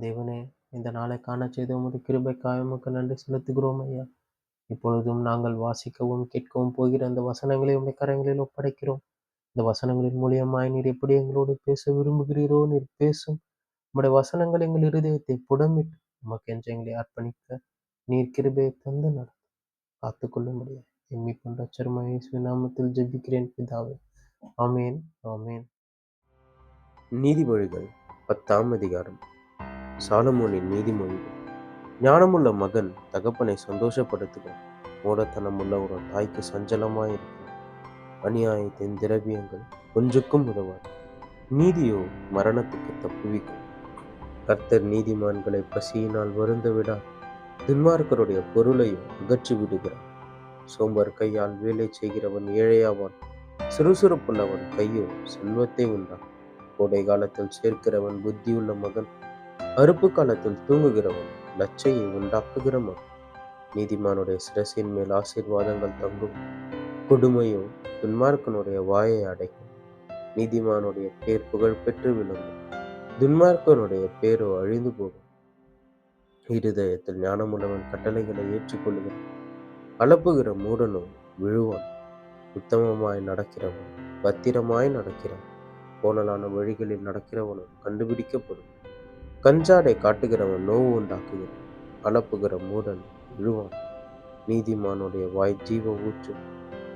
தேவனே, இந்த நாளை காணச் செய்த உமது கிருபைக்காக உமக்கு நன்றி செலுத்துகிறோம் ஐயா. இப்பொழுதும் நாங்கள் வாசிக்கவும் கேட்கவும் போகிற அந்த வசனங்களை உம்முடைய கரங்களில் ஒப்படைக்கிறோம். இந்த வசனங்களின் மூலியமாய் நீர் எப்படி எங்களோடு பேச விரும்புகிறீரோ நீர் பேசும். உம்முடைய வசனங்கள் எங்கள் இருதயத்தை புடமிட்டு உமக்கென்று எங்களை அர்ப்பணிக்க நீர் கிருபையை தந்து காத்துக்கொள்ளும்படியா என் மீட்பும் இரட்சகருமாகிய இயேசுவின் நாமத்தில் ஜெபிக்கிறேன் பிதாவே. ஆமென், ஆமென். நீதிமொழிகள் 10ஆம் அதிகாரம். சாலமோனின் நீதிமொழிகள். ஞானமுள்ள மகன் தகப்பனை சந்தோஷப்படுத்துகிறான். மூடத்தனம் உள்ள ஒரு தாய்க்கு சஞ்சலமாயிருக்கிறான். அநியாயத்தின் திரவியங்கள் ஒன்றுக்கும் உதவாது. நீதியோ மரணத்துக்கு தப்புவிக்கும். கர்த்தர் நீதிமான்களை பசியினால் வருந்த விடார். துன்மார்க்கருடைய பொருளையோ அகற்றி விடுகிறார். சோம்பர் கையால் வேலை செய்கிறவன் ஏழையாவான். சுறுசுறுப்புள்ளவன் கையோ செல்வத்தை உண்டான். கோடை காலத்தில் சேர்க்கிறவன் புத்தியுள்ள மகன். அறுப்பு காலத்தில் தூங்குகிறவன் லட்சையை உண்டாக்குகிற மகன். நீதிமானுடைய சிரசின் மேல் ஆசீர்வாதங்கள் தங்கும். கொடுமையோ துன்மார்க்கனுடைய வாயை அடைக்கும். நீதிமானுடைய பேர் புகழ் பெற்று விளங்கும். துன்மார்க்கனுடைய பேரோ அழிந்து போகும். இருதயத்தில் ஞானமுள்ளவன் கட்டளைகளை ஏற்றுக்கொள்கிறான். அலப்புகிற மூடனோ விழுவான். உத்தமமாய் நடக்கிறவன் பத்திரமாய் நடக்கிறான். கோணலான வழிகளில் நடக்கிறவனும் கண்டுபிடிக்கப்படும். கஞ்சாடை காட்டுகிறவன் நோவு உண்டாக்குகிறான். அலப்புகிற மூடன் விழுவான். நீதிமானுடைய வாய் ஜீவ ஊற்று.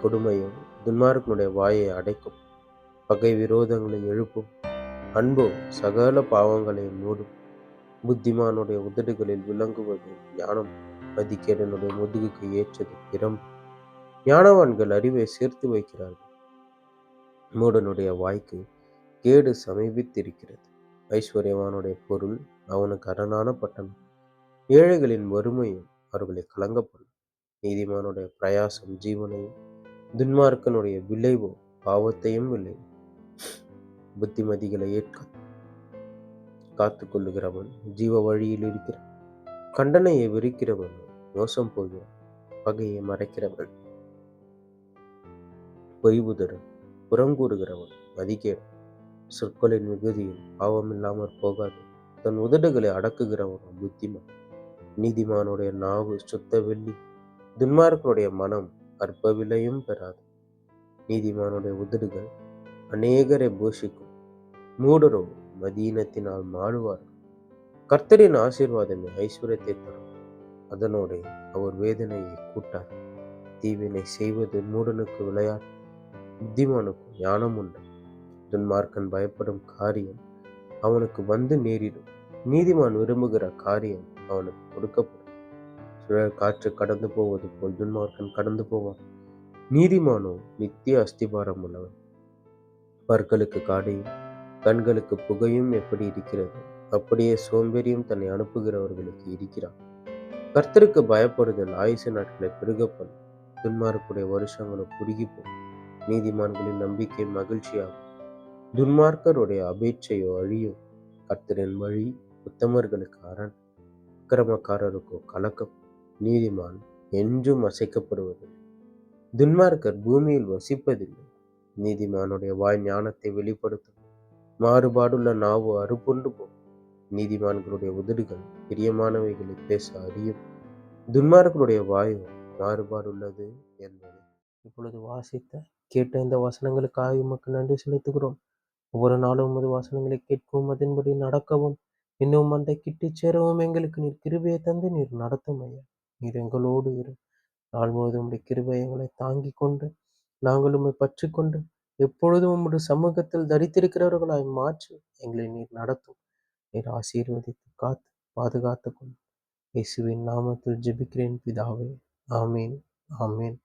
கொடுமையோ துன்மார்க்கனுடைய வாயை அடைக்கும். பகை விரோதங்களை எழுப்பும். அன்போ சகல பாவங்களை மூடும். புத்திமானுடைய உதடுகளில் விளங்குவது ஞானம். மதிகேடனுடைய முதுகுக்கு ஏற்றது பிரம்பு. ஞானவான்கள் அறிவை சேர்த்து வைக்கிறார்கள். மூடனுடைய வாய்க்கு கேடு சமீபித்திருக்கிறது. ஐஸ்வர்யவானுடைய பொருள் அவனுக்கு அரணான பட்டணம். ஏழைகளின் வறுமையும் அவர்களை கலங்கப்படும். நீதிமானுடைய பிரயாசம் ஜீவனையும் துன்மார்க்கனுடைய விளைவோ பாவத்தையும் விளைவும். புத்திமதிகளை ஏற்க காத்து கொள்ளுகிறவன் ஜீவ வழியில் இருக்கிறான். கண்டனையை விரிக்கிறவன் மோசம் போகிறான். பகையை மறைக்கிறவன் பொய்வுதரன். புறங்கூறுகிறவன் மதிகேடு. சொற்களின் மிகுதியில் பாவமில்லாமற் போகாது. தன் உதடுகளை அடக்குகிறவன் புத்திமான். நீதிமானுடைய நாவு சுத்த வெள்ளி. துன்மார்க்கனுடைய மனம் அற்ப விலையும் பெறாது. நீதிமானுடைய உதடுகள் அநேகரை போஷிக்கும். மூடரோ மதீனத்தினால் மாழுவார்கள். கர்த்தரின் ஆசீர்வாதமே ஐஸ்வர்யத்தை தரும். அதனோடு அவர் வேதனையை கூட்டார். தீவினை செய்வது மூடனுக்கு விளையாட்டு. புத்திமானுக்கு ஞானம் உண்டு. துன்மார்க்கன் பயப்படும் காரியம் அவனுக்கு வந்து நேரிடும். நீதிமான் விரும்புகிற காரியம் அவனுக்கு கொடுக்கப்படும். சுழல் காற்று கடந்து போவது போல் துன்மார்க்கன் கடந்து போவான். நீதிமானோ நித்திய அஸ்திபாரம் உள்ளவன். பற்களுக்கு காடையும் கண்களுக்கு புகையும் எப்படி இருக்கிறது, அப்படியே சோம்பேறியும் தன்னை அனுப்புகிறவர்களுக்கு இருக்கிறான். கர்த்தருக்கு பயப்படுதல் ஆயுசு நாட்களை பெருகப்படும். துன்மார்க்குடைய வருஷங்களும் குறுகிப்போம். நீதிமான்களின் நம்பிக்கை மகிழ்ச்சியாகும். துன்மார்க்கருடைய அபேட்சையோ அழியும். கர்த்தரின் வழி உத்தமர்களுக்கு அரண். அக்கிரமக்காரருக்கோ கலக்கம். நீதிமான் என்றும் அசைக்கப்படுவதில்லை. துன்மார்க்கர் பூமியில் வசிப்பதில்லை. நீதிமானுடைய வாய் ஞானத்தை வெளிப்படுத்தும். மாறுபாடுள்ள நாவு அறுப்புண்டு போகும். நீதிமான்களுடைய உதடுகள் பிரியமானவைகளை பேச அறியும். துன்மார்க்கருடைய வாயோ மாறுபாடுள்ளது என்பது. இப்பொழுது வாசித்த கேட்ட இந்த வசனங்களுக்காக உமக்கு நன்றி செலுத்துகிறோம். ஒவ்வொரு நாளும் உமது வசனங்களை கேட்கவும் அதன்படி நடக்கவும் இன்னும் அந்த கிட்டி சேரவும் எங்களுக்கு நீர் கிருபையை தந்து நீர் நடத்தும் ஐயா. நீர் எங்களோடு இரு. நாள் முழுவதும் உடைய கிருபை எங்களை தாங்கி கொண்டு நாங்கள் உம்மை பற்றி கொண்டு எப்பொழுதும் உம்முடைய சமூகத்தில் தரித்திருக்கிறவர்களாய் மாற்றி எங்களை நீர் நடத்தும். நீர் ஆசீர்வதித்து காத்து பாதுகாத்து கொண்டு இயேசுவின் நாமத்தில் ஜெபிக்கிறேன் பிதாவே. ஆமீன், ஆமீன்.